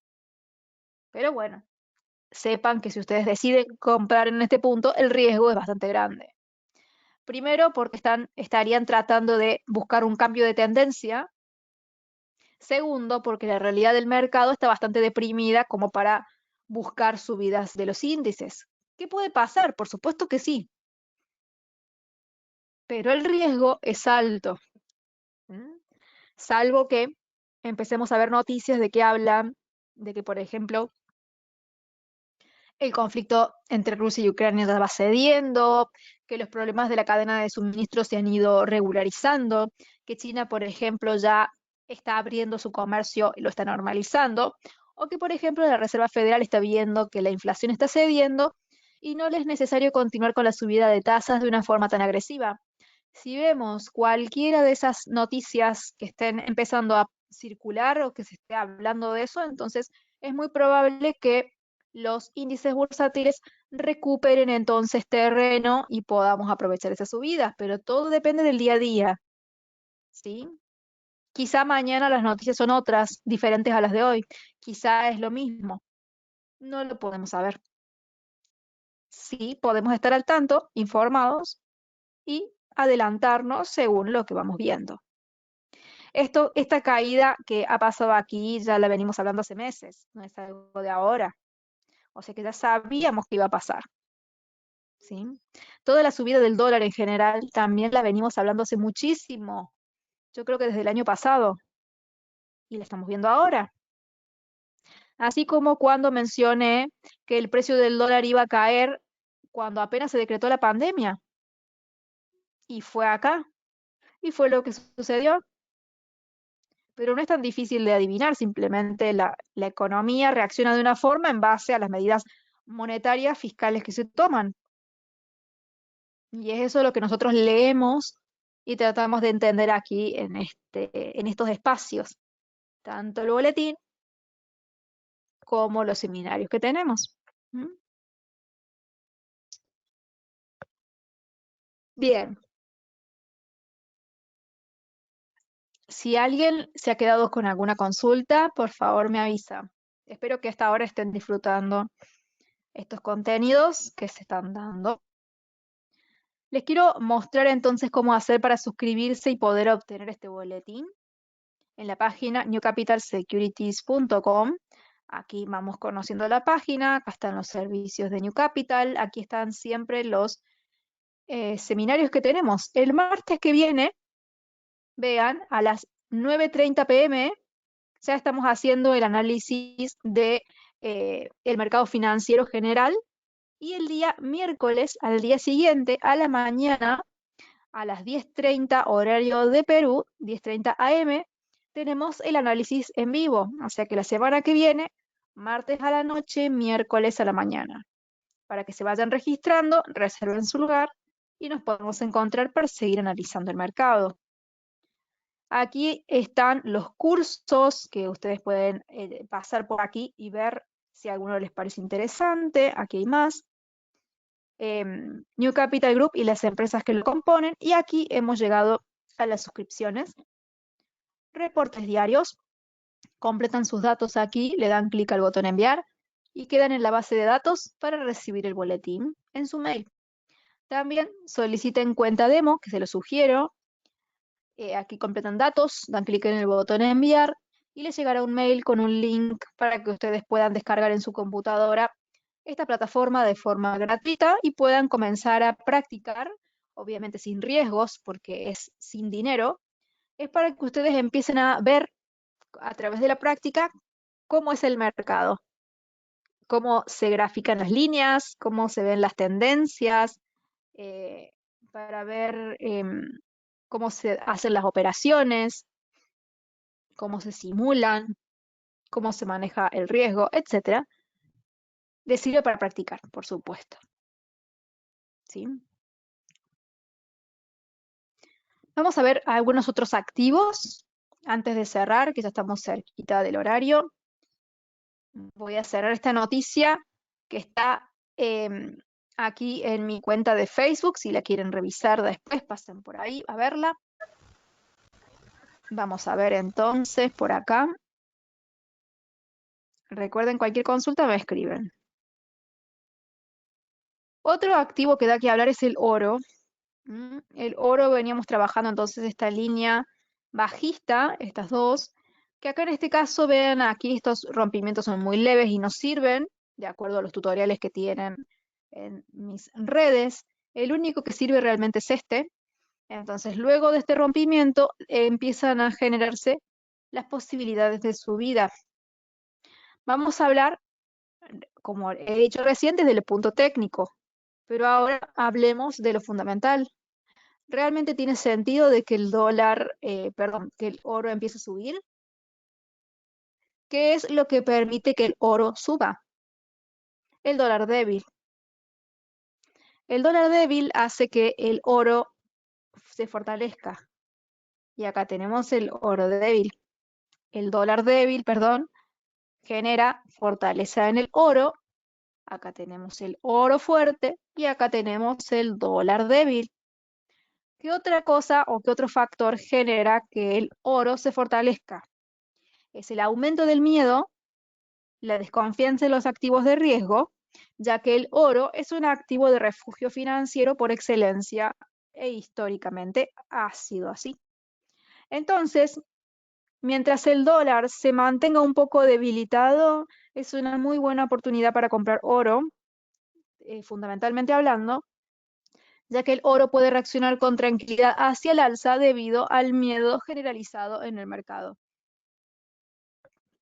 Speaker 2: Pero bueno, sepan que si ustedes deciden comprar en este punto, el riesgo es bastante grande. Primero, porque estarían tratando de buscar un cambio de tendencia. Segundo, porque la realidad del mercado está bastante deprimida como para buscar subidas de los índices, ¿Qué puede pasar? Por supuesto que sí, pero el riesgo es alto. ¿Mm? Salvo que empecemos a ver noticias de que hablan de que, por ejemplo, el conflicto entre Rusia y Ucrania ya va cediendo, que los problemas de la cadena de suministro se han ido regularizando, que China, por ejemplo, ya está abriendo su comercio y lo está normalizando, o que, por ejemplo, la Reserva Federal está viendo que la inflación está cediendo y no le es necesario continuar con la subida de tasas de una forma tan agresiva. Si vemos cualquiera de esas noticias que estén empezando a circular o que se esté hablando de eso, entonces es muy probable que los índices bursátiles recuperen entonces terreno y podamos aprovechar esas subidas, pero todo depende del día a día, ¿sí? Quizá mañana las noticias son otras, diferentes a las de hoy. Quizá es lo mismo. No lo podemos saber. Sí, podemos estar al tanto, informados y adelantarnos según lo que vamos viendo. Esta caída que ha pasado aquí ya la venimos hablando hace meses, no es algo de ahora. O sea que ya sabíamos que iba a pasar, ¿sí? Toda la subida del dólar en general también la venimos hablando hace muchísimo. Yo creo que desde el año pasado y la estamos viendo ahora. Así como cuando mencioné que el precio del dólar iba a caer cuando apenas se decretó la pandemia. Y fue acá. Y fue lo que sucedió. Pero no es tan difícil de adivinar, simplemente la economía reacciona de una forma en base a las medidas monetarias fiscales que se toman. Y es eso lo que nosotros leemos y tratamos de entender aquí en estos espacios, tanto el boletín como los seminarios que tenemos. ¿Mm? Bien, si alguien se ha quedado con alguna consulta, por favor me avisa. Espero que hasta ahora estén disfrutando estos contenidos que se están dando. Les quiero mostrar entonces cómo hacer para suscribirse y poder obtener este boletín en la página newcapitalsecurities.com. Aquí vamos conociendo la página, acá están los servicios de New Capital, aquí están siempre los seminarios que tenemos. El martes que viene, vean, a las 9:30 p.m. ya estamos haciendo el análisis de el mercado financiero general y el día miércoles, al día siguiente, a la mañana, a las 10:30 horario de Perú, 10:30 AM, tenemos el análisis en vivo. O sea que la semana que viene, martes a la noche, miércoles a la mañana. Para que se vayan registrando, reserven su lugar y nos podemos encontrar para seguir analizando el mercado. Aquí están los cursos que ustedes pueden pasar por aquí y ver si a alguno les parece interesante. Aquí hay más. New Capital Group y las empresas que lo componen. Y aquí hemos llegado a las suscripciones. Reportes diarios. Completan sus datos aquí, le dan clic al botón enviar y quedan en la base de datos para recibir el boletín en su mail. También soliciten cuenta demo, que se lo sugiero. Aquí completan datos, dan clic en el botón enviar y les llegará un mail con un link para que ustedes puedan descargar en su computadora esta plataforma de forma gratuita y puedan comenzar a practicar, obviamente sin riesgos porque es sin dinero. Es para que ustedes empiecen a ver a través de la práctica cómo es el mercado, cómo se grafican las líneas, cómo se ven las tendencias, eh, para ver cómo se hacen las operaciones, cómo se simulan, cómo se maneja el riesgo, etcétera. Les sirve para practicar, por supuesto. ¿Sí? Vamos a ver algunos otros activos antes de cerrar, que ya estamos cerquita del horario. Voy a cerrar esta noticia que está aquí en mi cuenta de Facebook. Si la quieren revisar después, pasen por ahí a verla. Vamos a ver entonces por acá. Recuerden, cualquier consulta me escriben. Otro activo que da que hablar es el oro. El oro veníamos trabajando entonces esta línea bajista, estas dos, que acá en este caso vean aquí estos rompimientos son muy leves y nos sirven, de acuerdo a los tutoriales que tienen en mis redes, el único que sirve realmente es este. Entonces, luego de este rompimiento, empiezan a generarse las posibilidades de subida. Vamos a hablar, como he dicho recién, desde el punto técnico, pero ahora hablemos de lo fundamental. ¿Realmente tiene sentido de que el dólar, perdón, que el oro empiece a subir? ¿Qué es lo que permite que el oro suba? El dólar débil. El dólar débil hace que el oro se fortalezca. Y acá tenemos el oro débil. El dólar débil, perdón, genera fortaleza en el oro. Acá tenemos el oro fuerte y acá tenemos el dólar débil. ¿Qué otra cosa o qué otro factor genera que el oro se fortalezca? Es el aumento del miedo, la desconfianza en los activos de riesgo, ya que el oro es un activo de refugio financiero por excelencia e históricamente ha sido así. Entonces, mientras el dólar se mantenga un poco debilitado, es una muy buena oportunidad para comprar oro, fundamentalmente hablando, ya que el oro puede reaccionar con tranquilidad hacia el alza debido al miedo generalizado en el mercado.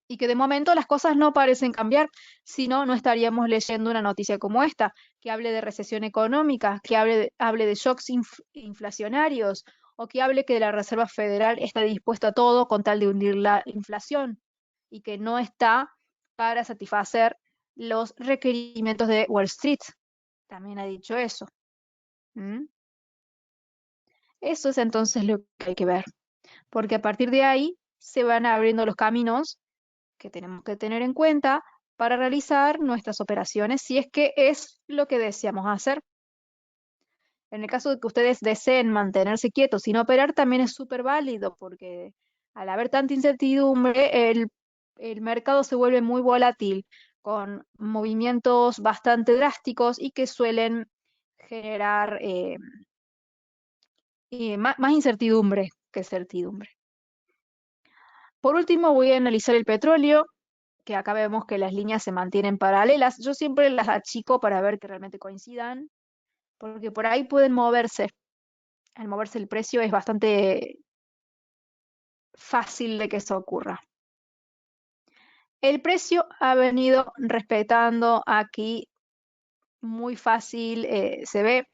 Speaker 2: Y que de momento las cosas no parecen cambiar, si no, no estaríamos leyendo una noticia como esta, que hable de recesión económica, que hable de shocks inflacionarios, o que hable que la Reserva Federal está dispuesta a todo con tal de hundir la inflación, y que no está para satisfacer los requerimientos de Wall Street. También ha dicho eso. ¿Mm? Eso es entonces lo que hay que ver, porque a partir de ahí se van abriendo los caminos que tenemos que tener en cuenta para realizar nuestras operaciones si es que es lo que deseamos hacer. En el caso de que ustedes deseen mantenerse quietos sin operar, también es súper válido porque al haber tanta incertidumbre, el mercado se vuelve muy volátil, con movimientos bastante drásticos y que suelen generar más incertidumbre que certidumbre. Por último, voy a analizar el petróleo, que acá vemos que las líneas se mantienen paralelas. Yo siempre las achico para ver que realmente coincidan, porque por ahí pueden moverse. Al moverse el precio es bastante fácil de que eso ocurra. El precio ha venido respetando aquí muy fácil, se ve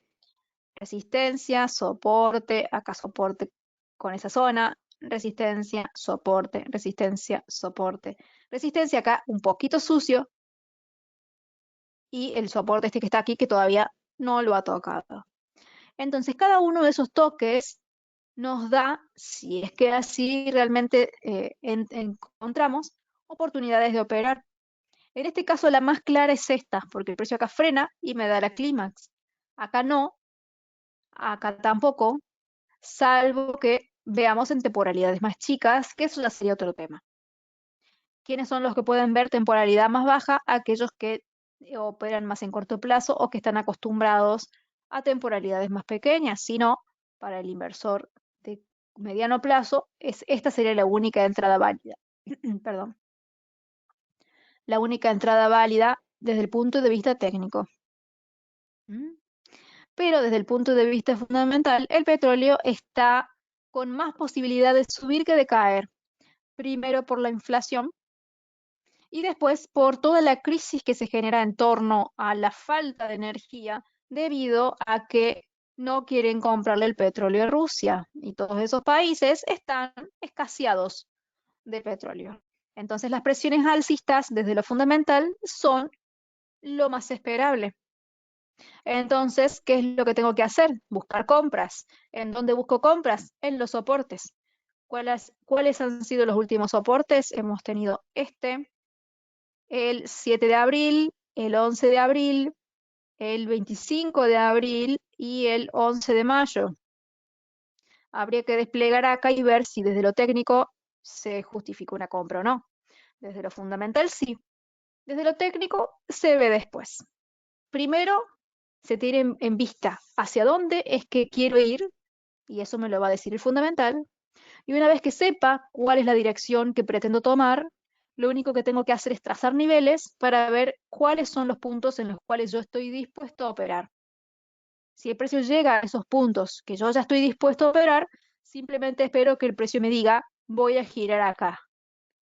Speaker 2: resistencia, soporte, acá soporte con esa zona, resistencia, soporte, resistencia, soporte. Resistencia acá un poquito sucio, y el soporte este que está aquí que todavía no lo ha tocado. Entonces, cada uno de esos toques nos da, si es que así realmente encontramos, oportunidades de operar. En este caso, la más clara es esta, porque el precio acá frena y me da la clímax. Acá no, acá tampoco, salvo que veamos en temporalidades más chicas, que eso ya sería otro tema. ¿Quiénes son los que pueden ver temporalidad más baja? Aquellos que operan más en corto plazo o que están acostumbrados a temporalidades más pequeñas. Si no, para el inversor de mediano plazo, esta sería la única entrada válida. Perdón. La única entrada válida desde el punto de vista técnico. ¿Mm? Pero desde el punto de vista fundamental, el petróleo está con más posibilidad de subir que de caer. Primero por la inflación, y después por toda la crisis que se genera en torno a la falta de energía debido a que no quieren comprarle el petróleo a Rusia y todos esos países están escaseados de petróleo. Entonces las presiones alcistas desde lo fundamental son lo más esperable. Entonces, ¿qué es lo que tengo que hacer? Buscar compras. ¿En dónde busco compras? En los soportes. ¿Cuáles han sido los últimos soportes? Hemos tenido el 7 de abril, el 11 de abril, el 25 de abril y el 11 de mayo. Habría que desplegar acá y ver si desde lo técnico se justifica una compra o no. Desde lo fundamental sí. Desde lo técnico se ve después. Primero se tiene en vista hacia dónde es que quiero ir, y eso me lo va a decir el fundamental. Y una vez que sepa cuál es la dirección que pretendo tomar, lo único que tengo que hacer es trazar niveles para ver cuáles son los puntos en los cuales yo estoy dispuesto a operar. Si el precio llega a esos puntos que yo ya estoy dispuesto a operar, simplemente espero que el precio me diga, voy a girar acá.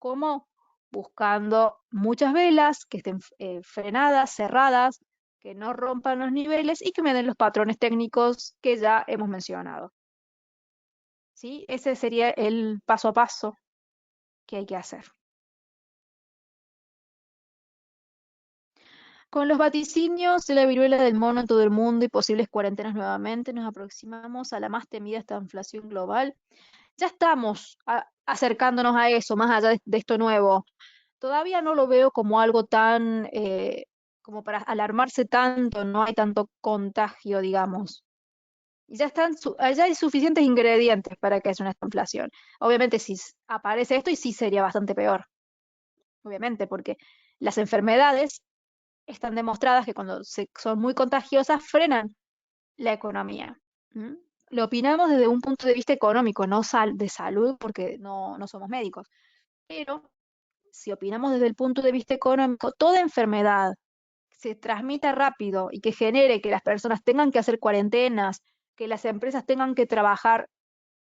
Speaker 2: ¿Cómo? Buscando muchas velas que estén frenadas, cerradas, que no rompan los niveles y que me den los patrones técnicos que ya hemos mencionado. ¿Sí? Ese sería el paso a paso que hay que hacer. Con los vaticinios de la viruela del mono en todo el mundo y posibles cuarentenas nuevamente, nos aproximamos a la más temida esta inflación global. Ya estamos acercándonos a eso, más allá de esto nuevo. Todavía no lo veo como algo tan, como para alarmarse tanto, no hay tanto contagio, digamos. Y ya ya hay suficientes ingredientes para que haya una inflación. Obviamente, si aparece esto, y sí sería bastante peor. Obviamente, porque las enfermedades están demostradas que cuando son muy contagiosas frenan la economía. ¿M? Lo opinamos desde un punto de vista económico, no de salud, porque no somos médicos. Pero si opinamos desde el punto de vista económico, toda enfermedad que se transmita rápido y que genere que las personas tengan que hacer cuarentenas, que las empresas tengan que trabajar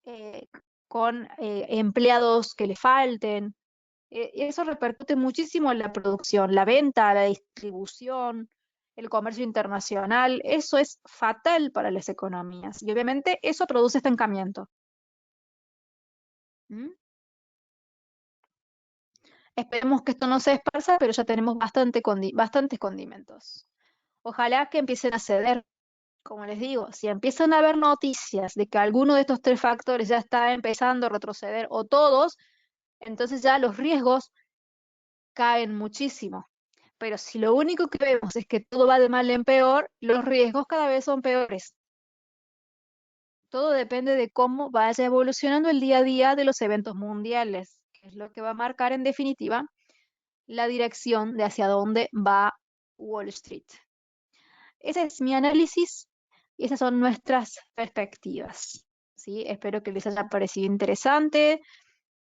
Speaker 2: eh, con empleados que le falten, eso repercute muchísimo en la producción, la venta, la distribución, el comercio internacional. Eso es fatal para las economías y obviamente eso produce estancamiento. ¿Mm? Esperemos que esto no se esparza, pero ya tenemos bastantes condimentos. Ojalá que empiecen a ceder. Como les digo, si empiezan a haber noticias de que alguno de estos tres factores ya está empezando a retroceder o todos, entonces ya los riesgos caen muchísimo. Pero si lo único que vemos es que todo va de mal en peor, los riesgos cada vez son peores. Todo depende de cómo vaya evolucionando el día a día de los eventos mundiales, que es lo que va a marcar en definitiva la dirección de hacia dónde va Wall Street. Ese es mi análisis y esas son nuestras perspectivas. ¿Sí? Espero que les haya parecido interesante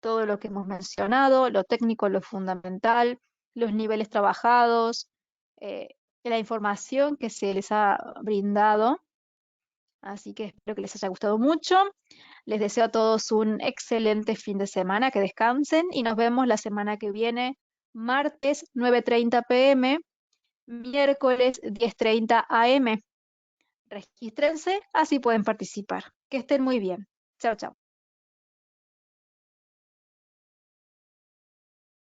Speaker 2: todo lo que hemos mencionado, lo técnico, lo fundamental, los niveles trabajados, la información que se les ha brindado. Así que espero que les haya gustado mucho. Les deseo a todos un excelente fin de semana, que descansen y nos vemos la semana que viene, martes 9:30 p.m., miércoles 10:30 a.m. Regístrense, así pueden participar. Que estén muy bien. Chao, chao.